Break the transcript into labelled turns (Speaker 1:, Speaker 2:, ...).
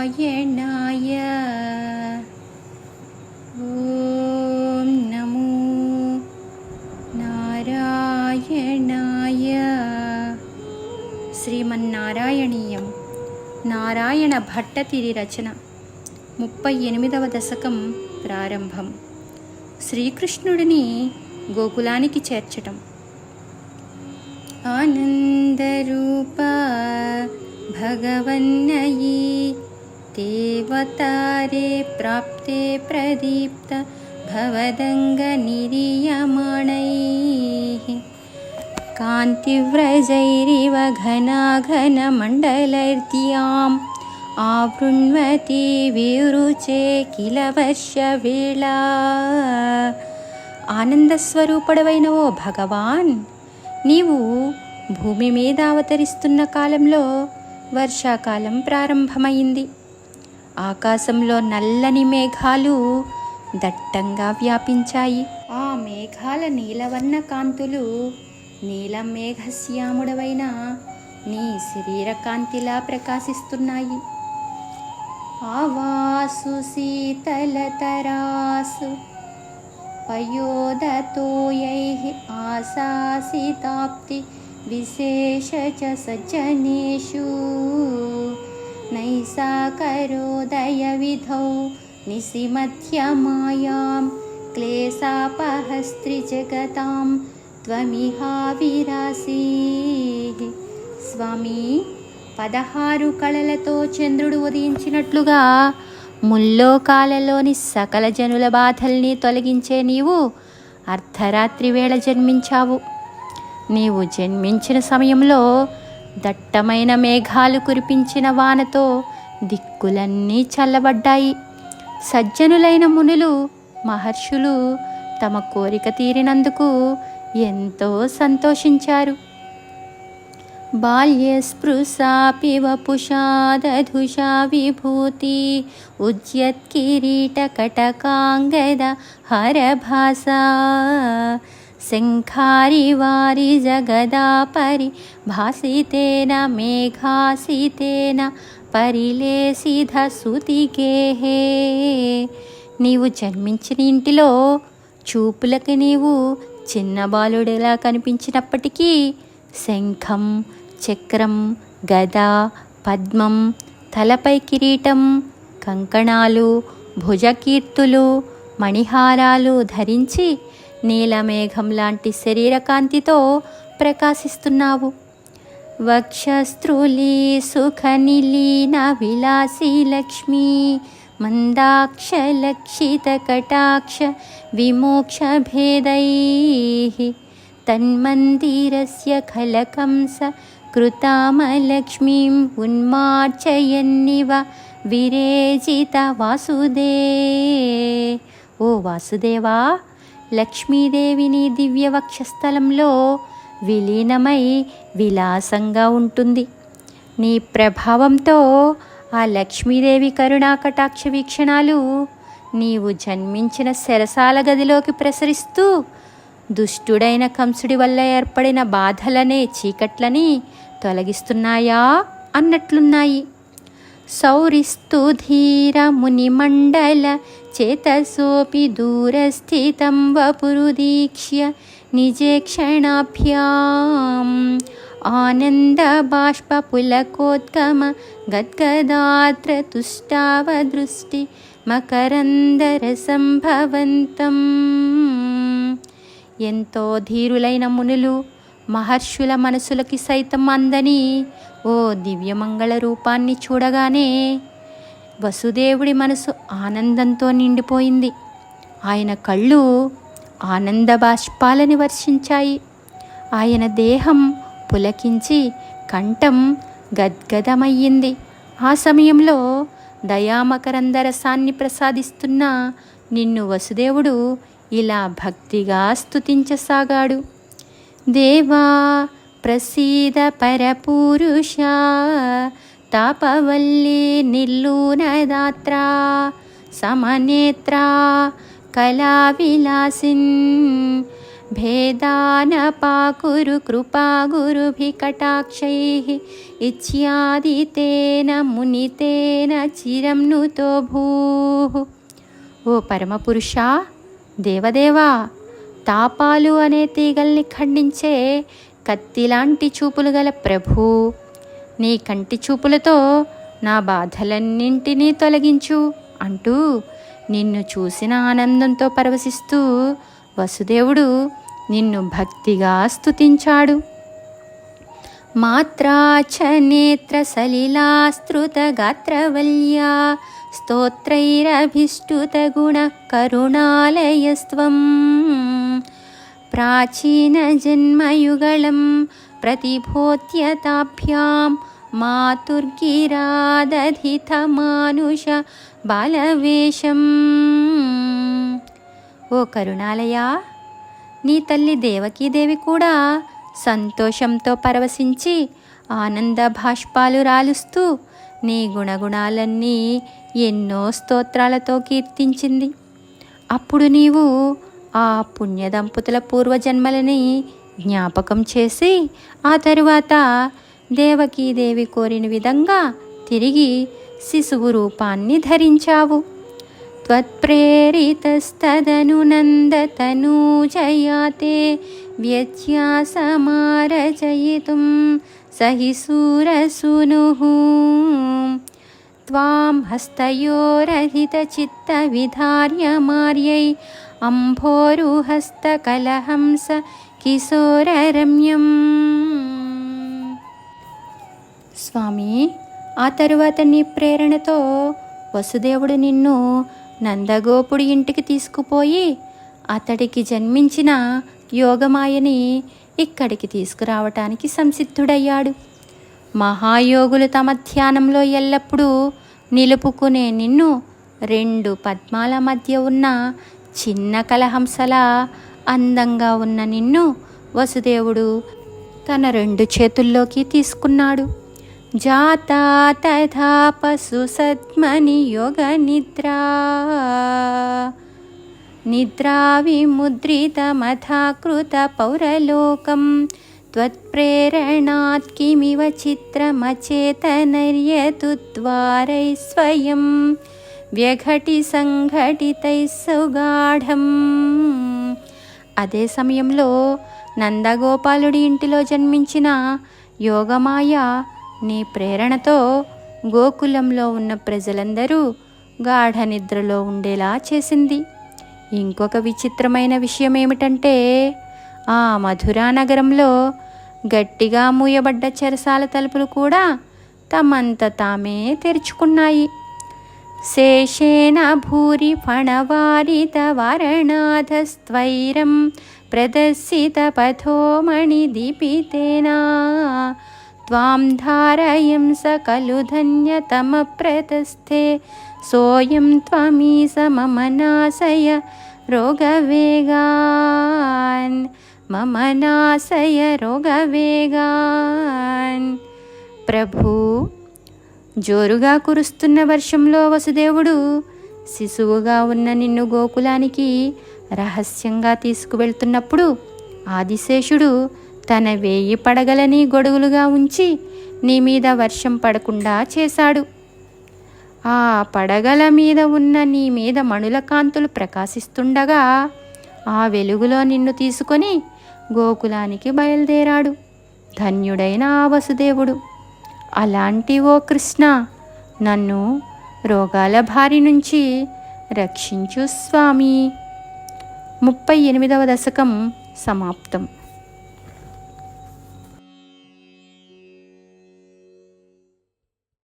Speaker 1: నారాయణాయ. ఓం నమో నారాయణాయ. శ్రీమన్నారాయణీయం. నారాయణ భట్టతిరి రచన. 38వ దశకం ప్రారంభం. శ్రీకృష్ణుడిని గోకులానికి చేర్చటం. ఆనందరూప భగవన్నయీ దేవతారే ప్రాప్తే ప్రదీప్త భవదంగ నిర్యమణైః కాంతివ్రజైరివ ఘనాఘనమండలర్ద్యాం ఆవృణ్వతి విరుచే కిల వర్షవేళా. ఆనందస్వరూపుడవైన ఓ భగవాన్, నీవు భూమి మీద అవతరిస్తున్న కాలంలో వర్షాకాలం ప్రారంభమైంది. ఆకాశంలో నల్లని మేఘాలు దట్టంగా వ్యాపించాయి. ఆ మేఘాల నీలవర్ణ కాంతులు నీలం మేఘశ్యాముడవైన నీ శరీర కాంతిలా ప్రకాశిస్తున్నాయి. ఆవాసు శీతలతరాసు పయోదతోయైః ఆశాసితాప్తి విశేష చ సజ్జనేషు నైసాకరోదయ విధౌ నిశిమధ్యమాయాం క్లేశాపహస్త్రిజగతాం త్వమిహావిరాసి. స్వామి, 16 కళలతో చంద్రుడు ఉదయించినట్లుగా ముల్లోకాలలోని సకల జనుల బాధల్ని తొలగించే నీవు అర్ధరాత్రి వేళ జన్మించావు. నీవు జన్మించిన సమయంలో దట్టమైన మేఘాలు కురిపించిన వానతో దిక్కులన్నీ చల్లబడ్డాయి. సజ్జనులైన మునులు, మహర్షులు తమ కోరిక తీరినందుకు ఎంతో సంతోషించారు. బాల్య స్పృశాపి వపుషాదధుషా విభూతి ఉజ్యత్కిరీటకటకాంగద హరభాసా శంఖారివారి జగదాపరి భాసితేన మేఘాసితేన పరిలేసిధ సుతిగేహే. నీవు జన్మించిన ఇంటిలో చూపులకి నీవు చిన్న బాలుడిలా కనిపించినప్పటికీ శంఖం, చక్రం, గద, పద్మం, తలపై కిరీటం, కంకణాలు, భుజకీర్తులు, మణిహారాలు ధరించి నీలమేఘం లాంటి శరీరకాంతితో ప్రకాశిస్తున్నావు. వక్షస్త్రులీ సుఖనిలీన విలాసీ లక్ష్మీ మందాక్ష లక్షిత కటాక్ష విమోక్ష భేదైః తన్మందిరస్య ఖలకంస కృతామలక్ష్మీం ఉన్మార్చయన్నివ విరేజిత వాసుదే. ఓ వాసుదేవా, లక్ష్మీదేవిని దివ్య వక్షస్థలంలో విలీనమై విలాసంగా ఉంటుంది. నీ ప్రభావంతో ఆ లక్ష్మీదేవి కరుణాకటాక్ష వీక్షణాలు నీవు జన్మించిన చెరసాల గదిలోకి ప్రసరిస్తూ దుష్టుడైన కంసుడి వల్ల ఏర్పడిన బాధలనే చీకట్లని తొలగిస్తున్నాయా అన్నట్లున్నాయి. సౌరిస్తు ధీర మునిమండల చేతసోపి దూరస్థితం వపురుదీక్ష్య నిజేక్షణాభ్యాం ఆనంద బాష్ప పులకోద్గమ గద్గదాత్ర తుష్టావ దృష్టి మకరందరసంభవంతం. ఎంతో ధీరులైన మునులు, మహర్షుల మనసులకి సైతం అందని ఓ దివ్యమంగళ రూపాన్ని చూడగానే వసుదేవుడి మనసు ఆనందంతో నిండిపోయింది. ఆయన కళ్ళు ఆనంద బాష్పాలని వర్షించాయి. ఆయన దేహం పులకించి కంఠం గద్గదమయ్యింది. ఆ సమయంలో దయామకరందరసాన్ని ప్రసాదిస్తున్న నిన్ను వసుదేవుడు ఇలా భక్తిగా స్తుతించసాగాడు. దేవా ప్రసీద పరపురుష తాపవల్లీ నిర్లూనదాత్రా సమనేత్రా కళావిలాసిన్ భేదానపాకురు కృపా గురుభికటాక్షైః ఇచ్యాదితేన మునితేన చిరం నుతో భూః. ఓ పరమపురుషా, దేవదేవా, తాపాలు అనే తీగల్ని ఖండించే కత్తిలాంటి చూపులు గల ప్రభూ, నీ కంటి చూపులతో నా బాధలన్నింటినీ తొలగించు అంటూ నిన్ను చూసిన ఆనందంతో పరవశిస్తూ వసుదేవుడు నిన్ను భక్తిగా స్తుతించాడు. మాత్రాచ నేత్ర సలిలాస్తృత గాత్రవల్యా స్తోత్రైరభిష్టుత గుణ కరుణాలయస్త్వం ప్రాచీన జన్మయుగళం ప్రతిభోత్యతాభ్యాం మాతుర్గిరాదధిత మానుష బాలవేషం. ఓ కరుణాలయ, నీ తల్లి దేవకీదేవి కూడా సంతోషంతో పరవశించి ఆనంద భాష్పాలు రాలుస్తూ నీ గుణగుణాలన్నీ ఎన్నో స్తోత్రాలతో కీర్తించింది. అప్పుడు నీవు ఆ పుణ్యదంపతుల పూర్వజన్మలని జ్ఞాపకం చేసి ఆ తరువాత దేవకీదేవి కోరిన విధంగా తిరిగి శిశువు రూపాన్ని ధరించావు. త్వత్ప్రేరితస్తదను నందతనూజయాతే వ్యత్యాసమారచయితుం సహిసూరసూనుః త్వాం హస్తయోరహితచిత్తవిధార్యమార్యై అంభోరుహస్తకలహంస కిశోరరమ్యం. స్వామి, ఆ తరువాత నీ ప్రేరణతో వసుదేవుడు నిన్ను నందగోపుడి ఇంటికి తీసుకుపోయి అతడికి జన్మించిన యోగమాయని ఇక్కడికి తీసుకురావటానికి సంసిద్ధుడయ్యాడు. మహాయోగులు తమ ధ్యానంలో ఎల్లప్పుడూ నిలుపుకునే నిన్ను 2 పద్మాల మధ్య ఉన్న చిన్న కలహంసలా అందంగా ఉన్న నిన్ను వసుదేవుడు తన 2 చేతుల్లోకి తీసుకున్నాడు. జాతా తథా పశు సద్మని యోగ నిద్రా విముద్రితమథాకృత పౌరలోకం త్వత్ప్రేరణాత్ కిమివ చిత్రమచేతనర్యతు ద్వారై స్వయం వ్యఘటి సంఘటితై సుగాఢం. అదే సమయంలో నందగోపాలుడి ఇంటిలో జన్మించిన యోగమాయ నీ ప్రేరణతో గోకులంలో ఉన్న ప్రజలందరూ గాఢ నిద్రలో ఉండేలా చేసింది. ఇంకొక విచిత్రమైన విషయం ఏమిటంటే, ఆ మధురా నగరంలో గట్టిగా మూయబడ్డ చెరసాల తలుపులు కూడా తమంత తామే తెరుచుకున్నాయి. శేషేణ భూరి ఫణవారిత వారణాధస్త్వైరం ప్రదర్శిత పథోమణి దీపితేనా త్వాం ధారయం సకలు ధన్యతమ ప్రతస్థే సోయం త్వమీశ మమ నాశయ రోగవేగాన్ మమ నాశయ రోగవేగాన్. ప్రభూ, జోరుగా కురుస్తున్న వర్షంలో వసుదేవుడు శిశువుగా ఉన్న నిన్ను గోకులానికి రహస్యంగా తీసుకువెళ్తున్నప్పుడు ఆదిశేషుడు తన 1000 పడగలని గొడుగులుగా ఉంచి నీ మీద వర్షం పడకుండా చేశాడు. ఆ పడగల మీద ఉన్న నీ మీద మణుల కాంతులు ప్రకాశిస్తుండగా ఆ వెలుగులో నిన్ను తీసుకొని గోకులానికి బయలుదేరాడు ధన్యుడైన ఆ వసుదేవుడు. అలాంటి ఓ కృష్ణ, నన్ను రోగాల బారి నుంచి రక్షించు స్వామి. 38వ దశకం సమాప్తం.